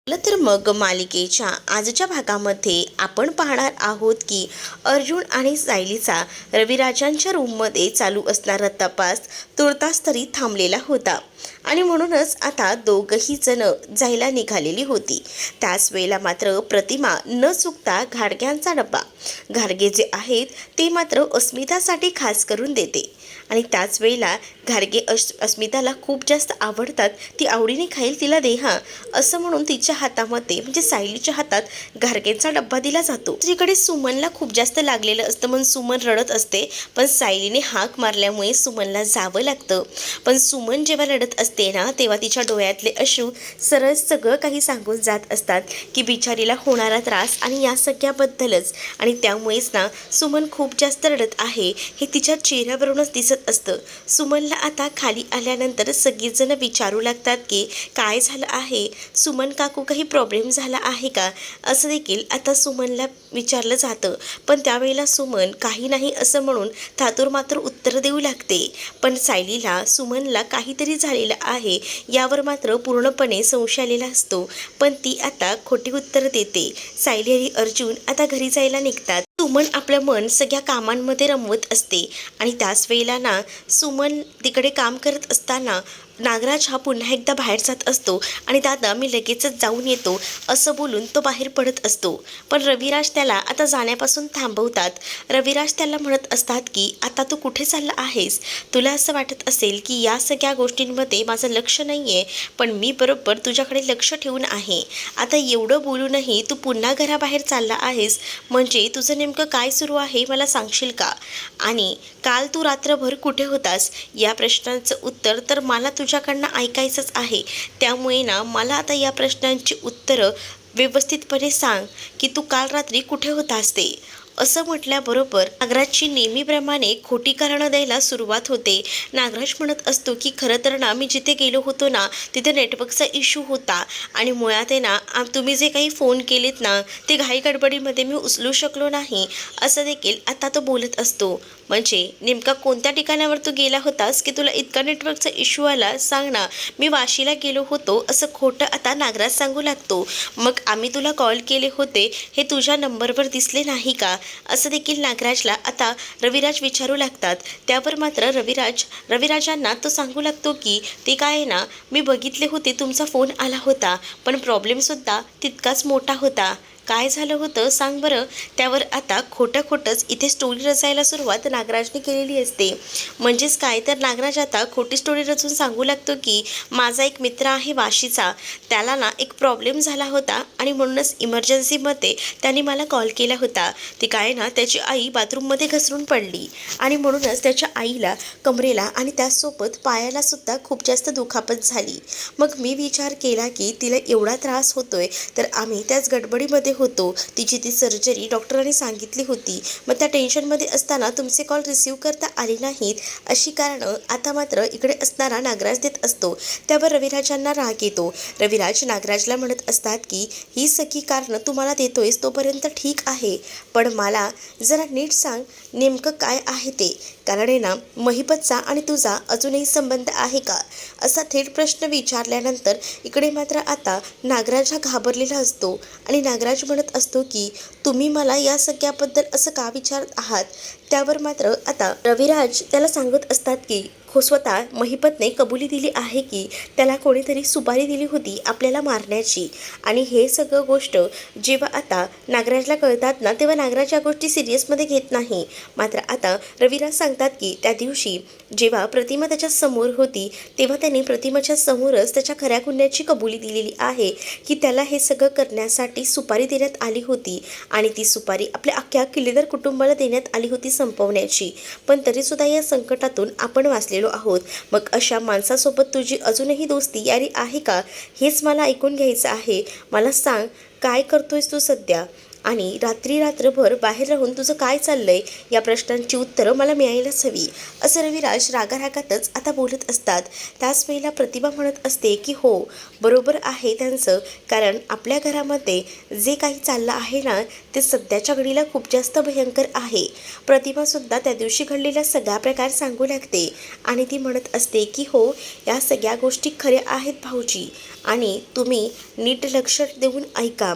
चला तर मग मालिकेच्या आजच्या भागामध्ये आपण पाहणार आहोत की अर्जुन आणि सायलीचा रविराजांच्या रूममध्ये चालू असणारा तपास तुर्तास तरी थांबलेला होता आणि म्हणूनच आता दोघंही जण जायला निघालेली होती। त्याच वेळेला मात्र प्रतिमा न चुकता घाडग्यांचा डब्बा घाडगे जे आहेत ते मात्र अस्मितासाठी खास करून देते आणि त्याच वेळेला घाडगे अस्मिताला खूप जास्त आवडतात, ती आवडीने खाईल, तिला दे हां असं म्हणून तिच्या हातामध्ये म्हणजे सायलीच्या हातात घाडगेचा डब्बा दिला जातो। दुसरीकडे सुमनला खूप जास्त लागलेलं असतं म्हणून सुमन रडत असते, पण सायलीने हाक मारल्यामुळे सुमनला जावं लागतं। पण सुमन जेव्हा रडत असते ना तेव्हा तिच्या डोळ्यातले अश्रू सरळ सगळं काही सांगून जात असतात की बिचारीला होणारा त्रास आणि या सगळ्याबद्दलच, आणि त्यामुळेच ना सुमन खूप जास्त रडत आहे हे तिच्या चेहऱ्यावरूनच दिसत असतं। सुमनला आता खाली आल्यानंतर सगळीजण विचारू लागतात की काय झालं आहे, सुमन काकू काही प्रॉब्लेम झाला आहे का, असं देखील आता सुमनला विचारलं जातं। पण त्यावेळेला सुमन काही नाही असं म्हणून थातूरमातूर उत्तर देऊ लागते। पण सायलीला सुमनला काहीतरी झालेलं आहे यावर मात्र पूर्णपणे संशय आलेला असतो, पण ती आता खोटी उत्तर देते। सायली आणि अर्जुन आता घरी जायला निघतात। सुमन आपलं मन सगळ्या कामांमध्ये रमवत असते आणि त्याच वेळेला ना सुमन तिकडे काम करत असताना नागराज हा पुन्हा एकदा बाहेर जात असतो आणि दादा मी लगेचच जाऊन येतो असं बोलून तो बाहेर पडत असतो। पण रविराज त्याला आता जाण्यापासून थांबवतात। रविराज त्याला म्हणत असतात की आता तू कुठे चालला आहेस, तुला असं वाटत असेल की या सगळ्या गोष्टींमध्ये माझं लक्ष नाही आहे, पण मी बरोबर तुझ्याकडे लक्ष ठेवून आहे। आता एवढं बोलूनही तू पुन्हा घराबाहेर चालला आहेस म्हणजे तुझं नेमकं काय सुरू आहे मला सांगशील का, आणि काल तू रात्रभर कुठे होतास या प्रश्नांचं उत्तर तर मला तुझ्याकडनं ऐकायचंच आहे। त्यामुळे ना मला आता या प्रश्नांची उत्तरं व्यवस्थितपणे सांग की तू काल रात्री कुठे होतास ते, असं म्हटल्याबरोबर नागराजची नेहमीप्रमाणे खोटी कारणं द्यायला सुरुवात होते। नागराज म्हणत असतो की खरं तर ना मी जिथे गेलो होतो ना तिथे नेटवर्कचा इश्यू होता आणि मुळात आहे ना तुम्ही जे काही फोन केलेत ना ते घाई गडबडीमध्ये मी उचलू शकलो नाही, असं देखील आता तो बोलत असतो। म्हणजे नेमका कोणत्या ठिकाणावर तू गेला होतास की तुला इतका नेटवर्कचा इश्यू आला, सांग ना। मी वाशीला गेलो होतो असं खोटं आता नागराज सांगू लागतो। मग आम्ही तुला कॉल केले होते हे तुझ्या नंबरवर दिसले नाही का, असं देखील नागराजला आता रविराज विचारू लागतात। त्यावर मात्र रविराजांना तो सांगू लागतो की ते काय आहे ना मी बघितले होते तुमचा फोन आला होता, पण प्रॉब्लेमसुद्धा तितकाच मोठा होता, काय झालं होतं सांग बरं। त्यावर आता खोटंच इथे स्टोरी रचायला सुरुवात नागराजने केलेली असते। म्हणजेच काय तर नागराज आता खोटी स्टोरी रचून सांगू लागतो की माझा एक मित्र आहे वाशीचा, त्याला ना एक प्रॉब्लेम झाला होता आणि म्हणूनच इमर्जन्सीमध्ये त्यांनी मला कॉल केला होता। ते काय ना त्याची आई बाथरूममध्ये घसरून पडली आणि म्हणूनच त्याच्या आईला कमरेला आणि त्याचसोबत पायाला सुद्धा खूप जास्त दुखापत झाली। मग मी विचार केला की तिला एवढा त्रास होतोय तर आम्ही त्याच गडबडीमध्ये होतो, तिची ती सर्जरी डॉक्टरांनी सांगितली होती, मग त्या टेन्शनमध्ये असताना तुमचे कॉल रिसीव्ह करता आले नाहीत, अशी कारणं आता मात्र इकडे असणारा नागराज देत असतो। त्यावर रविराजांना राग येतो। रविराज नागराजला म्हणत असतात की ही सगळी कारणं तुम्हाला देतोयस तोपर्यंत ठीक आहे, पण मला जरा नीट सांग नेमकं काय आहे ते, कारण आहे ना महिपतचा आणि तुझा अजूनही संबंध आहे का, असा थेट प्रश्न विचारल्यानंतर इकडे मात्र आता नागराज हा घाबरलेला असतो आणि नागराज म्हणत असतो की तुम्ही मला या सगळ्याबद्दल असं का विचारत आहात। त्यावर मात्र आता रविराज त्याला सांगत असतात की स्वतः महिपतने कबुली दिली आहे की त्याला कोणीतरी सुपारी दिली होती आपल्याला मारण्याची, आणि हे सगळं गोष्ट जेव्हा आता नागराजला कळतात ना तेव्हा नागराज या गोष्टी सिरियसमध्ये घेत नाही। मात्र आता रविराज सांगतात की त्या दिवशी जेव्हा प्रतिमा त्याच्या समोर होती तेव्हा त्याने प्रतिमाच्या समोरच त्याच्या खऱ्या गुन्ह्याची कबुली दिलेली आहे की त्याला हे सगळं करण्यासाठी सुपारी देण्यात आली होती आणि ती सुपारी आपल्या अख्ख्या किल्लेदार कुटुंबाला देण्यात आली होती संपवण्याची, पण तरीसुद्धा या संकटातून आपण वाचलेलो आहोत। मग अशा माणसासोबत तुझी अजूनही दोस्ती यारी आहे का, हेच मला ऐकून घ्यायचं आहे, मला सांग काय करतोयस तू सध्या, आणि रात्रभर बाहेर राहून तुझं काय चाललंय या प्रश्नांची उत्तरं मला मिळायलाच हवी, असं रविराज रागारागातच आता बोलत असतात. त्याच वेळेला प्रतिभा म्हणत असते की हो, बरोबर आहे त्यांचं, कारण आपल्या घरामध्ये जे काही चाललं आहे ना ते सध्याच्या घडीला खूप जास्त भयंकर आहे. प्रतिभासुद्धा त्या दिवशी घडलेला सगळा प्रकार सांगू लागते आणि ती म्हणत असते की हो, या सगळ्या गोष्टी खऱ्या आहेत भाऊजी, आणि तुम्ही नीट लक्ष देऊन ऐका,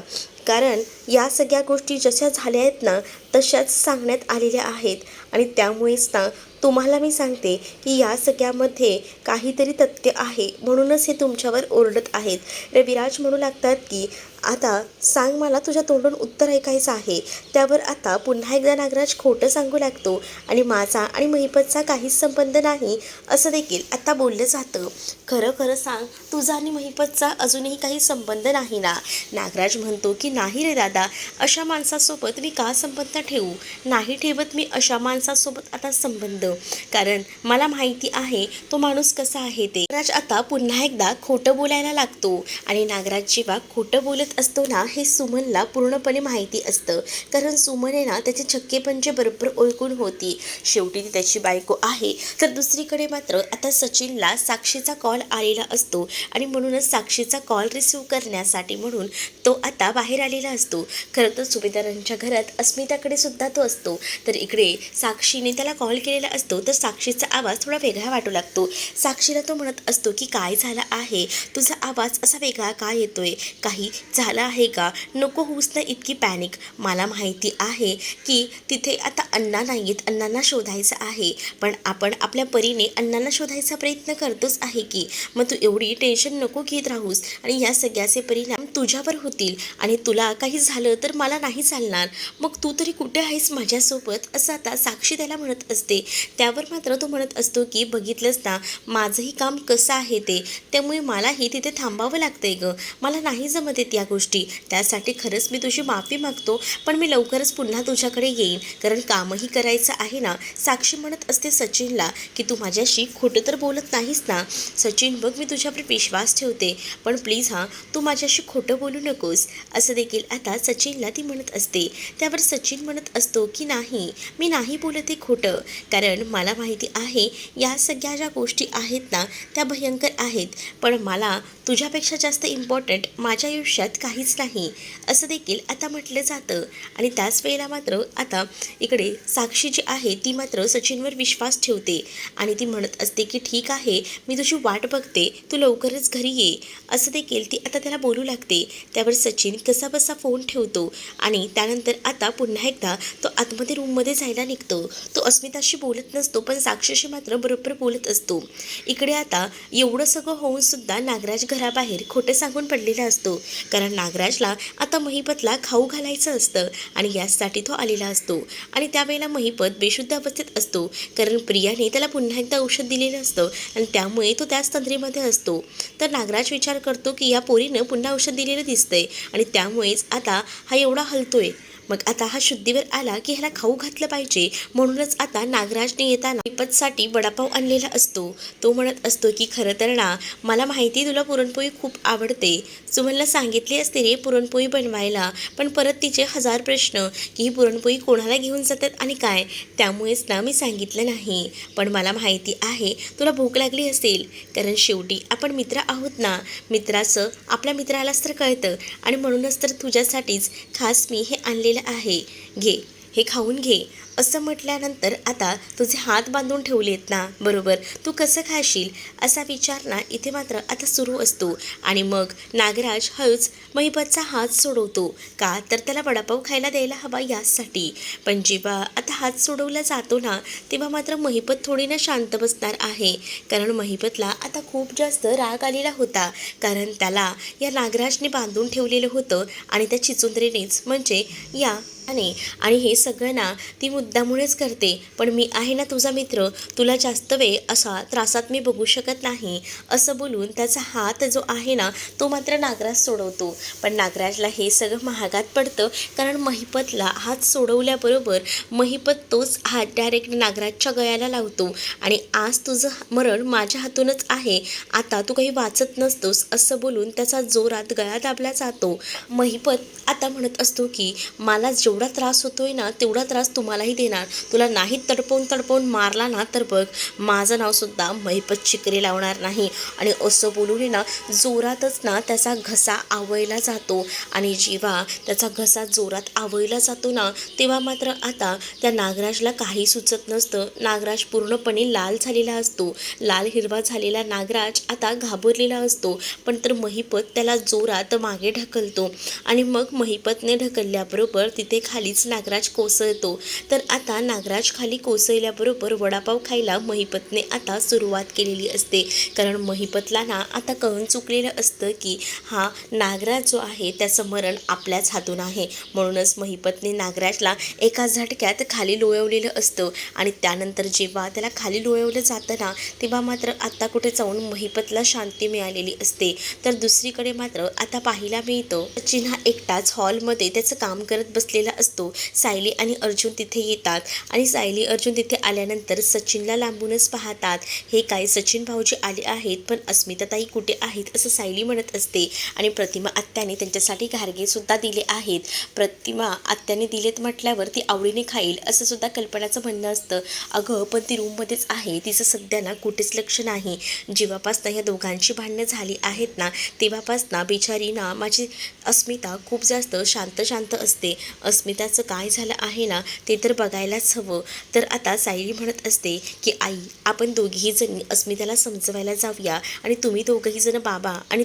कारण या सगळ्या गोष्टी जशा झाल्या आहेत ना तशाच सांगण्यात आलेल्या आहेत. आणि त्यामुळेच ना तुम्हाला मी सांगते की या सगळ्यामध्ये काहीतरी तथ्य आहे, म्हणूनच हे तुमच्यावर ओरडत आहेत. रविराज म्हणू लागतात की आता सांग, मला तुझ्या तोंडून उत्तर ऐकायचं आहे. त्यावर आता पुन्हा एकदा नागराज खोटं सांगू लागतो आणि माझा आणि महिपतचा काहीच संबंध नाही असं देखील आता बोललं जातं. खरं खरं सांग, तुझा आणि महिपतचा अजूनही काही संबंध नाही ना? नागराज म्हणतो की नाही रे दादा, अशा माणसासोबत मी का संबंध ठेवू, नाही ठेवत मी अशा माणसासोबत आता संबंध, कारण मला माहिती आहे तो माणूस कसा आहे ते. नागराज आता पुन्हा एकदा खोटं बोलायला लागतो आणि नागराज जेव्हा खोटं बोलत असतो ना हे सुमनला पूर्णपणे माहिती असतं, कारण सुमन आहे ना त्याचे छक्केपंजे बरोबर ओळखून होती. शेवटी ती त्याची बायको आहे. तर दुसरीकडे मात्र आता सचिनला साक्षीचा कॉल आलेला असतो आणि म्हणूनच साक्षीचा कॉल रिसीव्ह करण्यासाठी म्हणून तो आता बाहेर आलेला असतो. खरं तर सुभेदारांच्या घरात अस्मिताकडे सुद्धा तो असतो. तर इकडे साक्षीने त्याला कॉल केलेला असतो, तर साक्षीचा आवाज थोडा वेगळा वाटू लागतो. साक्षीला तो म्हणत असतो की काय झालं आहे, तुझा आवाज असा वेगळा का येतोय, काही झालं आहे का, नको होऊस ना इतकी पॅनिक. मला माहिती आहे की तिथे आता अण्णा नाही आहेत, अण्णांना शोधायचं आहे, पण आपण आपल्या परीने अण्णांना शोधायचा प्रयत्न करतोच आहे की, मग तू एवढी टेन्शन नको घेत राहूस आणि या सगळ्याचे परिणाम तुझ्यावर होतील आणि तुला काही झालं तर मला नाही चालणार, मग तू तरी कुठे आहेस माझ्यासोबत, असं आता साक्षी त्याला म्हणत असते. त्यावर मात्र तो म्हणत असतो की बघितलंच ना माझंही काम कसं आहे ते, त्यामुळे मलाही तिथे थांबावं लागतंय गं, मला नाही जमत आहेत या गोष्टी, त्यासाठी खरंच मी तुझी माफी मागतो, पण मी लवकरच पुन्हा तुझ्याकडे येईन, कारण कामही करायचं आहे ना. साक्षी म्हणत असते सचिनला की तू माझ्याशी खोटं तर बोलत नाहीस ना. सचिन बघ, मी तुझ्यावर विश्वास ठेवते, पण प्लीज हां, तू माझ्याशी खोटं बोलू नकोस, असं देखील आता सचिनला ती म्हणत असते. त्यावर सचिन म्हणत असतो की नाही, मी नाही बोलत आहे खोटं, कारण मला माहिती आहे या सगळ्या ज्या गोष्टी आहेत ना त्या भयंकर आहेत, पण मला तुझ्यापेक्षा जास्त इम्पॉर्टंट माझ्या आयुष्यात काहीच नाही, असं देखील आता म्हटलं जातं. आणि त्याच वेळेला मात्र आता इकडे साक्षी जी आहे ती मात्र सचिनवर विश्वास ठेवते आणि ती म्हणत असते की ठीक आहे, मी तुझी वाट बघते, तू लवकरच घरी ये, असं देखील ती आता त्याला बोलू लागते. त्यावर सचिन कसाबसा फोन ठेवतो आणि त्यानंतर आता पुन्हा एकदा तो आतमध्ये रूममध्ये जायला निघतो. तो अस्मिताशी बोलत नसतो, पण साक्षीशी मात्र बरोबर बोलत असतो. इकडे आता एवढं सगळं होऊन सुद्धा नागराज घराबाहेर खोटं सांगून पडलेला असतो, कारण नागराजला आता महिपतला खाऊ घालायचं असतं आणि यासाठी तो आलेला असतो. आणि त्यावेळेला महिपत बेशुद्ध अवस्थेत असतो, कारण प्रियाने त्याला पुन्हा एकदा औषध दिलेलं असतं आणि त्यामुळे तो त्याच तंद्रीमध्ये असतो. तर नागराज विचार करतो की या पोरीनं पुन्हा औषध दिलेलं दिसतंय आणि त्यामुळेच आता हा एवढा हलतोय, मग आता हा शुद्धीवर आला की ह्याला खाऊ घातलं पाहिजे, म्हणूनच आता नागराजने येताना महिपतसाठी वडापाव आणलेला असतो. तो म्हणत असतो की खरं तर ना मला माहिती तुला पुरणपोळी खूप आवडते, सुमनला सांगितली असते रे पुरणपोळी बनवायला, पण परत तिचे 1000 प्रश्न की ही पुरणपोळी कोणाला घेऊन जातात आणि काय, त्यामुळेच ना मी सांगितलं नाही, पण मला माहिती आहे तुला भूक लागली असेल, कारण शेवटी आपण मित्र आहोत ना, मित्राचं आपल्या मित्रालाच तर कळतं, आणि म्हणूनच तर तुझ्यासाठीच खास मी हे आणलेलं आहे, घे हे खाऊन घे, असं म्हटल्यानंतर आता तुझे हात बांधून ठेवलेत ना, बरोबर तू कसं खाशील, असा विचार ना इथे मात्र आता सुरू असतो. आणि मग नागराज हळूच महिपतचा हात सोडवतो, का तर त्याला वडापाव खायला द्यायला हवा यासाठी, पण जेव्हा आता हात सोडवला जातो ना तेव्हा मात्र महिपत थोडी ना शांत बसणार आहे, कारण महिपतला आता खूप जास्त राग आलेला होता, कारण त्याला या नागराजने बांधून ठेवलेलं होतं आणि त्या चिचुंद्रीनेच म्हणजे या आणि हे सगळं ना ती मुद्दामुळेच करते, पण मी आहे ना तुझा मित्र, तुला जास्त वेळ असा त्रासात मी बघू शकत नाही, असं बोलून त्याचा हात जो आहे ना तो मात्र नागराज सोडवतो. पण नागराजला हे सगळं महागात पडतं, कारण महिपतला हात सोडवल्याबरोबर महिपत तोच हात डायरेक्ट नागराजच्या गळ्याला लावतो आणि आज तुझं मरण माझ्या हातूनच आहे, आता तू काही वाचत नसतोस, असं बोलून त्याचा जोरात गळा दाबला जातो. महिपत आता म्हणत असतो की मला जेवढा त्रास होतोय ना तेवढा त्रास तुम्हालाही देणार, तुला नाही तडपवून तडपवून मारला ना तर बघ माझं नावसुद्धा महिपत चिकरी लावणार नाही. आणि असं बोलून ना जोरातच ना त्याचा घसा आवळला जातो आणि जेव्हा त्याचा घसा जोरात आवळला जातो ना तेव्हा मात्र आता त्या नागराजला काही सुचत नसतं. नागराज पूर्णपणे लाल झालेला असतो. लाल हिरवा झालेला नागराज आता घाबरलेला असतो, पण तर महिपत त्याला जोरात मागे ढकलतो आणि मग महिपतने ढकलल्याबरोबर तिथे खालीच नागराज कोसळतो. तर आता नागराज खाली कोसळल्याबरोबर वडापाव खायला महिपतने आता सुरुवात केलेली असते, कारण महिपतला ना आता कळून चुकलेलं असतं की हा नागराज जो आहे त्याचं मरण आपल्याच हातून आहे. म्हणूनच महिपतने नागराजला एका झटक्यात खाली लोळवलेलं असतं आणि त्यानंतर जेव्हा त्याला खाली लोळवलं जातं ना तेव्हा मात्र आता कुठे जाऊन महिपतला शांती मिळालेली असते. तर दुसरीकडे मात्र आता पाहायला मिळतं सचिन हा एकटाच हॉलमध्ये त्याचं काम करत बसलेला असतो. सायली आणि अर्जुन तिथे येतात आणि सायली अर्जुन तिथे आल्यानंतर सचिनला लांबूनच पाहतात. हे काय सचिन भाऊजी आले आहेत, पण अस्मिताताई कुठे आहेत असं सायली म्हणत असते. आणि प्रतिमा आत्याने त्यांच्यासाठी घारगे सुद्धा दिले आहेत. प्रतिमा आत्याने दिलेत म्हटल्यावर ती आवडीने खाईल असं सुद्धा कल्पनाचं म्हणणं असतं. अगं पण ती रूममध्येच आहे, तिचं सध्या ना कुठेच लक्ष नाही. जेव्हापासनं ह्या दोघांची भांडणं झाली आहेत ना तेव्हापासनं बिचारी ना माझी अस्मिता खूप जास्त शांत शांत असते. अस्मिताचं काय झालं आहे ना ते तर बघायलाच हवं. तर आता सायली म्हणत असते की आई आपण दोघीही जणी अस्मिताला समजवायला जाऊया आणि तुम्ही दोघंही जण बाबा आणि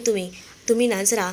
तुम्ही ना जरा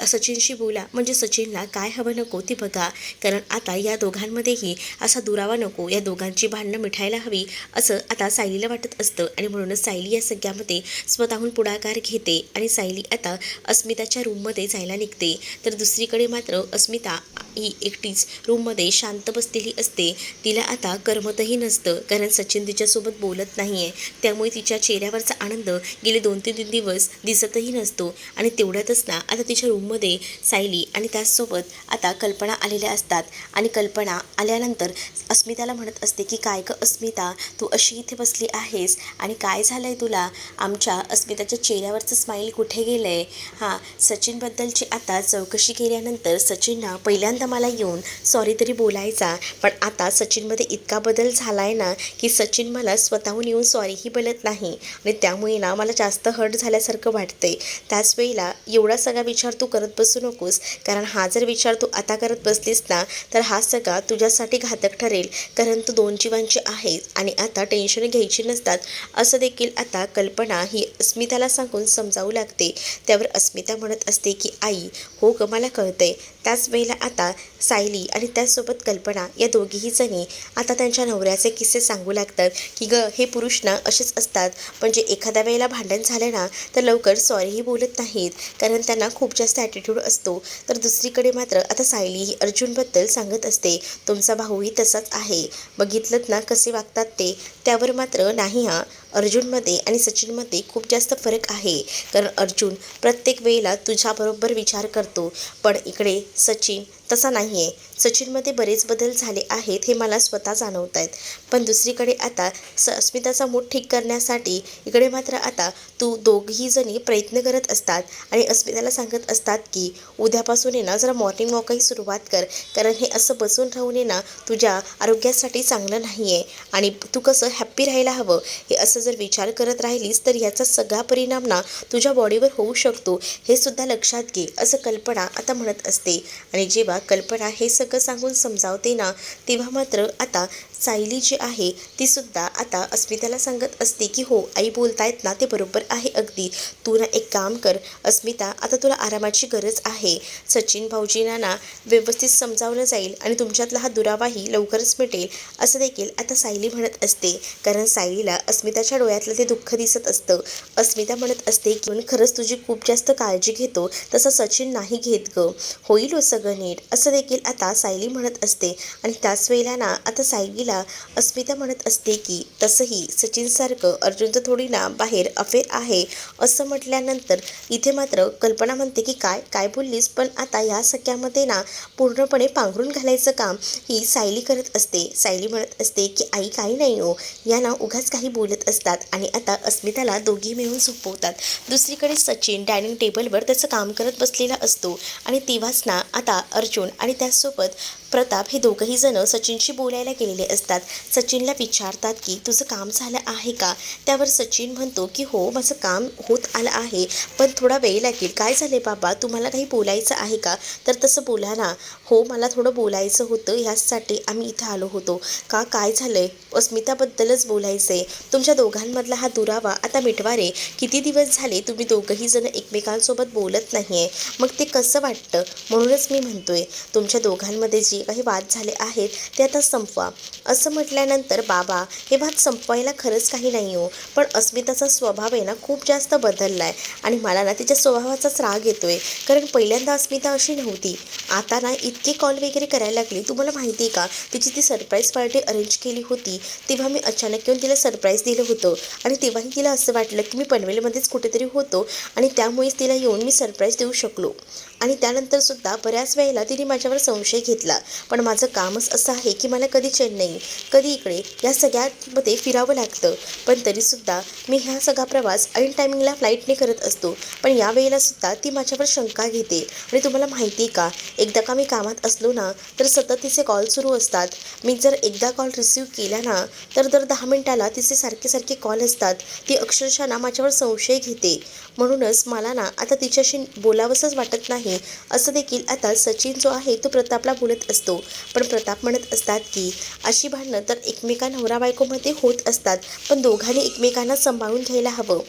सचिनशी बोला, म्हणजे सचिनला काय हवं नको ती बघा, कारण आता या दोघांमध्येही असा दुरावा नको, या दोघांची भांडणं मिठायला हवी असं आता सायलीला वाटत असतं. आणि म्हणूनच सायली या सगळ्यामध्ये स्वतःहून पुढाकार घेते आणि सायली आता अस्मिताच्या रूममध्ये जायला निघते. तर दुसरीकडे मात्र अस्मिता ही एकटीच रूममध्ये शांत बसलेली असते. तिला आता करमतही नसतं, कारण सचिन तिच्यासोबत बोलत नाही आहे, त्यामुळे तिच्या चेहऱ्यावरचा आनंद गेले 2-3 दिवस दिसतही नसतो. आणि तेवढ्यातच ना आता तिच्या रूममध्ये सायली आणि त्याचसोबत आता कल्पना आलेल्या असतात. आणि कल्पना आल्यानंतर अस्मिताला म्हणत असते की काय गं अस्मिता, तू अशी इथे बसली आहेस आणि काय झालं आहे तुला? आमच्या अस्मिताच्या चेहऱ्यावरचं स्माईल कुठे गेलं आहे? हां, सचिनबद्दलची आता चौकशी केल्यानंतर सचिनना पहिल्यांदा मला येऊन सॉरी तरी बोलायचा, पण आता सचिनमध्ये इतका बदल झाला आहे ना की सचिन मला स्वतःहून येऊन सॉरीही बोलत नाही आणि त्यामुळे ना मला जास्त हर्ट झाल्यासारखं वाटतंय. त्याच वेळेला एवढा सगळा विचार तू करत बसू नकोस, कारण हा जर विचार तू आता करत बसलीस ना तर हा सगळा तुझ्यासाठी घातक ठरेल, कारण तू 2 जीवांची आहेस आणि आता टेन्शन घ्यायची नसतात असं देखील आता कल्पना ही अस्मिताला सांगून समजावू लागते. त्यावर अस्मिता म्हणत असते की आई हो ग मला कळतंय. त्याच वेळेला आता सायली आणि त्याचसोबत कल्पना या दोघीही जणी आता त्यांच्या नवऱ्याचे किस्से सांगू लागतात की ग हे पुरुष ना असेच असतात, म्हणजे एखाद्या वेळेला भांडण झालं ना तर लवकर सॉरीही बोलत नाहीत, कारण त्यांना खूप जास्त ॲटिट्यूड असतो. तर दुसरीकडे मात्र आता सायली ही अर्जुनबद्दल सांगत असते तुमचा भाऊही तसाच आहे, बघितलं ना कसे वागतात ते. त्यावर मात्र नाही हां, अर्जुनमध्ये आणि सचिनमध्ये खूप जास्त फरक आहे, कारण अर्जुन प्रत्येक वेळेला तुझ्याबरोबर विचार करतो, पण इकडे सचिन तसा नाही आहे. सचिनमध्ये बरेच बदल झाले आहेत हे मला स्वतः जाणवत आहेत. पण दुसरीकडे आता अस्मिताचा मूड ठीक करण्यासाठी इकडे मात्र आता दोघीही जणी प्रयत्न करत असतात आणि अस्मिताला सांगत असतात की उद्यापासून आहे ना जरा मॉर्निंग वॉकही सुरुवात कर, कारण हे असं बसून राहून आहे ना तुझ्या आरोग्यासाठी चांगलं नाही आहे आणि तू कसं हॅप्पी राहायला हवं, हे असं जर विचार करत राहिलीस तर याचा सगळा परिणाम ना तुझ्या बॉडीवर होऊ शकतो, हे सुद्धा लक्षात घे असं कल्पना आता म्हणत असते. आणि जेव्हा कल्पना हे सगळं सांगून समजावते ना तेव्हा मात्र आता सायली जी आहे ती सुद्धा आता अस्मिताला सांगत असते की हो आई बोलतायत ना ते बरोबर आहे अगदी, तू ना एक काम कर अस्मिता, आता तुला आरामाची गरज आहे. सचिन भाऊजींना ना व्यवस्थित समजावलं जाईल आणि तुमच्यातला हा दुरावाही लवकरच मिटेल असं देखील आता सायली म्हणत असते. कारण कारण सायलीला अस्मिताच्या डोळ्यातलं ते दुःख दिसत असतं. अस्मिता म्हणत असते की खरंच तुझी खूप जास्त काळजी घेतो, तसं सचिन नाही घेत ग, होईल हो सगळं नीट, असं देखील आता सायली म्हणत असते. आणि त्याच वेळेला ना आता सायलीला अस्मिता म्हणत असते की तसंही सचिनसारखं अर्जुनचं थोडी ना बाहेर अफेअर आहे असं म्हटल्यानंतर इथे मात्र कल्पना म्हणते की काय काय बोललीस, पण आता या सख्यामध्ये ना पूर्णपणे पांघरून घालायचं काम ही सायली करत असते. सायली म्हणत असते की आई काही नाही हो, या ना उगाच काही बोलत असतात. आणि आता अस्मिताला दोघी मिळून झोपवतात. दुसरीकडे सचिन डायनिंग टेबलवर त्याचं काम करत बसलेला असतो आणि तेव्हाच ना आता अर्जुन आणि त्याचसोबत प्रताप हे दोघंही जण सचिनशी बोलायला गेलेले असतात. सचिनला विचारतात की तुझं काम झालं आहे का? त्यावर सचिन म्हणतो की हो माझं काम होत आलं आहे, पण थोडा वेळ लागेल. काय झाले बाबा, तुम्हाला काही बोलायचं आहे का? तर तसं बोला ना. हो मला थोडं बोलायचं होतं, ह्यासाठी आम्ही इथं आलो होतो. का काय झालंय? अस्मिताबद्दलच बोलायचं आहे. तुमच्या दोघांमधला हा दुरावा आता मिटवा रे. किती दिवस झाले तुम्ही दोघंही जण एकमेकांसोबत बोलत नाही आहे, मग ते कसं वाटतं? म्हणूनच मी म्हणतोय तुमच्या दोघांमध्ये जे काही वाद झाले आहेत ते आता संपवा. असं म्हटल्यानंतर बाबा हे वाद संपवायला खरंच काही नाही हो, पण अस्मिताचा स्वभाव आहे ना खूप जास्त बदलला आहे आणि मला ना तिच्या स्वभावाचाच राग येतोय. कारण पहिल्यांदा अस्मिता अशी नव्हती, आता ना इतके कॉल वगैरे करायला लागली. तुम्हाला माहिती आहे का, तिची ती सरप्राईज पार्टी अरेंज केली होती तेव्हा मी अचानक येऊन तिला सरप्राईज दिलं होतं आणि तेव्हाही तिला असं वाटलं की मी पनवेलमध्येच कुठेतरी होतो आणि त्यामुळेच तिला येऊन मी सरप्राईज देऊ शकलो. आणि त्यानंतरसुद्धा बऱ्याच वेळेला तिने माझ्यावर संशय घेतला, पण माझं कामच असं आहे की मला कधी चेन्नई कधी इकडे या सगळ्यामध्ये फिरावं लागतं. पण तरीसुद्धा मी ह्या सगळा प्रवास ऐन टायमिंगला फ्लाईटने करत असतो, पण या वेळेलासुद्धा ती माझ्यावर शंका घेते. आणि तुम्हाला माहिती आहे का, एकदा का मी कामात असलो ना तर सतत तिचे कॉल सुरू असतात. मी जर एकदा कॉल रिसीव केला ना तर दर 10 मिनिटाला तिचे सारखे सारखे कॉल असतात. ती अक्षरशः ना माझ्यावर संशय घेते. म्हणूनच मला ना आता तिच्याशी बोलावंसंच वाटत नाही. असं देखील आता सचिन जो आहे तो प्रतापला बोलत असतो, पण प्रताप म्हणत असतात की अशी भांडणं तर एकमेका नवरा बायकोमध्ये होत असतात, पण दोघांनी एकमेकांना सांभाळून घ्यायला हवं.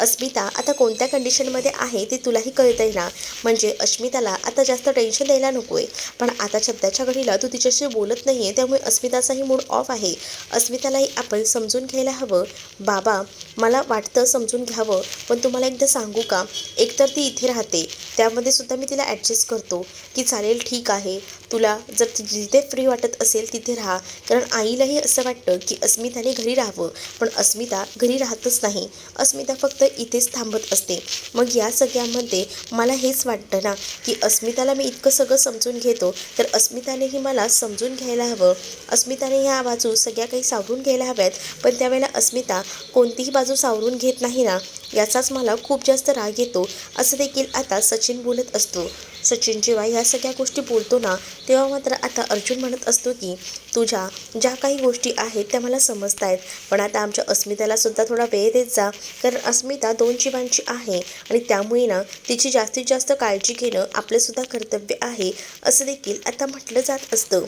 अस्मिता आता कोणत्या कंडिशनमध्ये आहे ते तुलाही कळतंय ना, म्हणजे अस्मिताला आता जास्त टेन्शन द्यायला नको आहे. पण आता सध्याच्या घडीला तू तिच्याशी बोलत नाही आहे, त्यामुळे अस्मिताचाही मूड ऑफ आहे. अस्मितालाही आपण समजून घ्यायला हवं. बाबा मला वाटतं समजून घ्यावं, पण तुम्हाला एकदा सांगू का, एकतर ती इथे राहते, त्यामध्ये सुद्धा मी तिला ॲडजस्ट करतो की चालेल ठीक आहे, तुला जर जिथे फ्री वाटत असेल तिथे राहा. कारण आईलाही असं वाटतं की अस्मिताने घरी राहावं, पण अस्मिता घरी राहतच नाही. अस्मिता फक्त इथेच थांबत असते. मग या सगळ्यामध्ये मला हेच वाटतं ना की अस्मिताला मी इतकं सगळं समजून घेतो, तर अस्मितानेही मला समजून घ्यायला हवं. अस्मिताने ह्या बाजू सगळ्या काही सावरून घ्यायला हव्यात, पण त्यावेळेला अस्मिता कोणतीही बाजू सावरून घेत नाही ना, याचाच मला खूप जास्त राग येतो. असं देखील आता सचिन बोलत असतो. सचिन जेव्हा ह्या सगळ्या गोष्टी बोलतो ना तेव्हा मात्र आता अर्जुन म्हणत असतो की तुझ्या ज्या काही गोष्टी आहेत त्या मला समजत आहेत, पण आता आमच्या अस्मिताला सुद्धा थोडा वेळ देत जा. कारण अस्मिता 2 जीवांची आहे आणि त्यामुळे ना तिची जास्तीत जास्त काळजी घेणं आपलंसुद्धा कर्तव्य आहे, असं देखील आता म्हटलं जात असतं.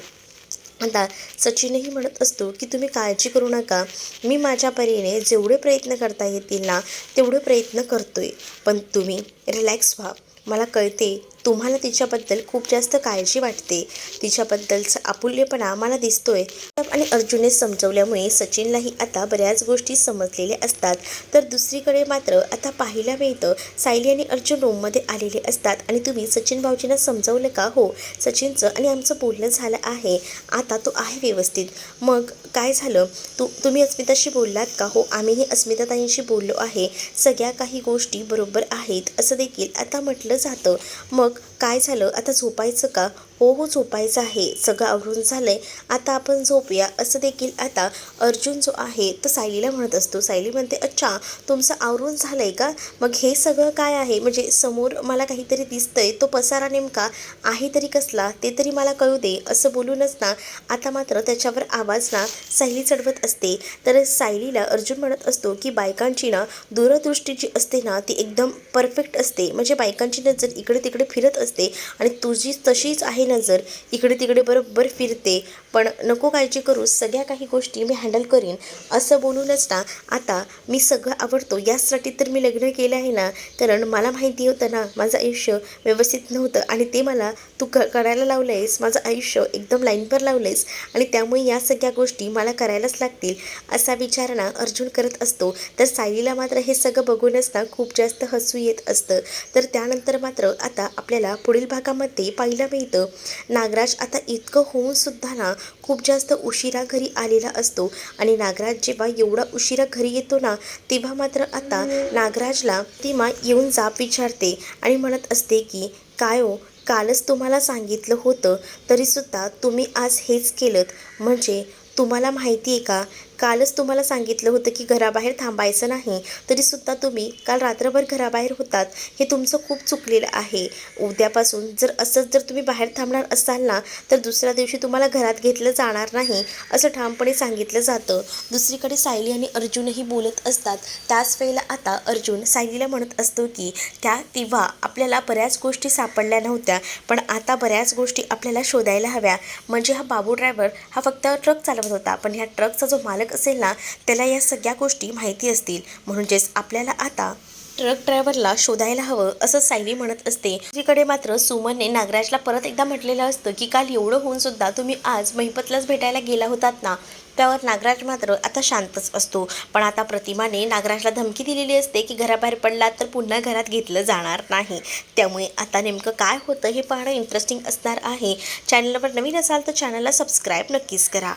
आता सचिनही म्हणत असतो की तुम्ही काळजी करू नका, मी माझ्या परीने जेवढे प्रयत्न करता येतील ना तेवढे प्रयत्न करतोय, पण तुम्ही रिलॅक्स व्हा. मला कळते तुम्हाला तिच्याबद्दल खूप जास्त काळजी वाटते, तिच्याबद्दलचा आपुलकेपणा मला दिसतोय. आणि अर्जुनने समजवल्यामुळे सचिनलाही आता बऱ्याच गोष्टी समजलेल्या असतात. तर दुसरीकडे मात्र आता पाहायला मिळतं सायली आणि अर्जुन रूममध्ये आलेले असतात आणि तुम्ही सचिन भाऊजींना समजवलं का? हो सचिनचं आणि आमचं बोलणं झालं आहे, आता तो आहे व्यवस्थित. मग काय झालं, तुम्ही अस्मिताशी बोललात का? हो आम्हीही अस्मिताताईंशी बोललो आहे, सगळ्या काही गोष्टी बरोबर आहेत असं देखील आता म्हटलं जातं. मग काय झालं, आता झोपायचं का? हो हो झोपायचं आहे, सगळं आवरून झालं आहे, आता आपण झोपूया असं देखील आता अर्जुन जो आहे तो सायलीला म्हणत असतो. सायली म्हणते अच्छा तुमचं आवरून झालं आहे का? मग हे सगळं काय आहे, म्हणजे समोर मला काहीतरी दिसतंय, तो पसारा नेमका आहे तरी कसला ते तरी मला कळू दे, असं बोलूनच ना आता मात्र त्याच्यावर आवाज ना सायली चढवत असते. तर सायलीला अर्जुन म्हणत असतो की बायकांची ना दूरदृष्टी जी असते ना ती एकदम परफेक्ट असते, म्हणजे बायकांची नजर इकडे तिकडे फिरत फिरत असते आणि तुझी तशीच आहे नजर, इकडे तिकडे बरोबर फिरते. पण नको काळजी करू, सगळ्या काही गोष्टी मी हँडल करीन असं बोलूनच ना आता मी सगळं आवडतो यासाठी तर मी लग्न केलं आहे ना. कारण मला माहिती होतं ना माझं आयुष्य व्यवस्थित नव्हतं आणि ते मला तू करायला लावलं आहेस, माझं आयुष्य एकदम लाईनवर लावलं आहेस आणि त्यामुळे या सगळ्या गोष्टी मला करायलाच लागतील असा विचार ना अर्जुन करत असतो. तर सायलीला मात्र हे सगळं बघूनच ना खूप जास्त हसू येत असतं. तर त्यानंतर मात्र आता आपल्याला पुढील भागामध्ये पाहायला मिळतं, नागराज आता इतकं होऊन सुद्धा ना खूप जास्त उशिरा घरी आलेला असतो आणि नागराज जेव्हा एवढा उशिरा घरी येतो ना तेव्हा मात्र आता नागराजला प्रतिमा येऊन जाब विचारते आणि म्हणत असते की काय हो, कालच तुम्हाला सांगितलं होतं तरीसुद्धा तुम्ही आज हेच केलंत, म्हणजे तुम्हाला माहिती आहे का, कालच तुम्हाला सांगितलं होतं की घराबाहेर थांबायचं नाही तरीसुद्धा तुम्ही काल रात्रभर घराबाहेर होतात, हे तुमचं खूप चुकलेलं आहे. उद्यापासून जर असंच जर तुम्ही बाहेर थांबणार असाल ना तर दुसऱ्या दिवशी तुम्हाला घरात घेतलं जाणार नाही असं ठामपणे सांगितलं जातं. दुसरीकडे सायली आणि अर्जुनही बोलत असतात. त्याच वेळेला आता अर्जुन सायलीला म्हणत असतो की तेव्हा आपल्याला बऱ्याच गोष्टी सापडल्या नव्हत्या, पण आता बऱ्याच गोष्टी आपल्याला शोधायला हव्या. म्हणजे हा बाबू ड्रायव्हर हा फक्त ट्रक चालवत होता, पण ह्या ट्रकचा जो मालक असेल ना त्याला या सगळ्या गोष्टी माहिती असतील, म्हणजेच आपल्याला आता ट्रक ड्रायव्हरला शोधायला हवं असं सायली म्हणत असते. दुसरीकडे मात्र सुमनने नागराजला परत एकदा म्हटलेलं असतं की काल एवढं होऊन सुद्धा तुम्ही आज महिपतलाच भेटायला गेला होतात ना. त्यावर नागराज मात्र आता शांतच असतो. पण आता प्रतिमाने नागराजला धमकी दिलेली असते की घराबाहेर पडलात तर पुन्हा घरात घेतलं जाणार नाही. त्यामुळे आता नेमकं काय होतं हे पाहणं इंटरेस्टिंग असणार आहे. चॅनलवर नवीन असाल तर चॅनलला सबस्क्राईब नक्कीच करा.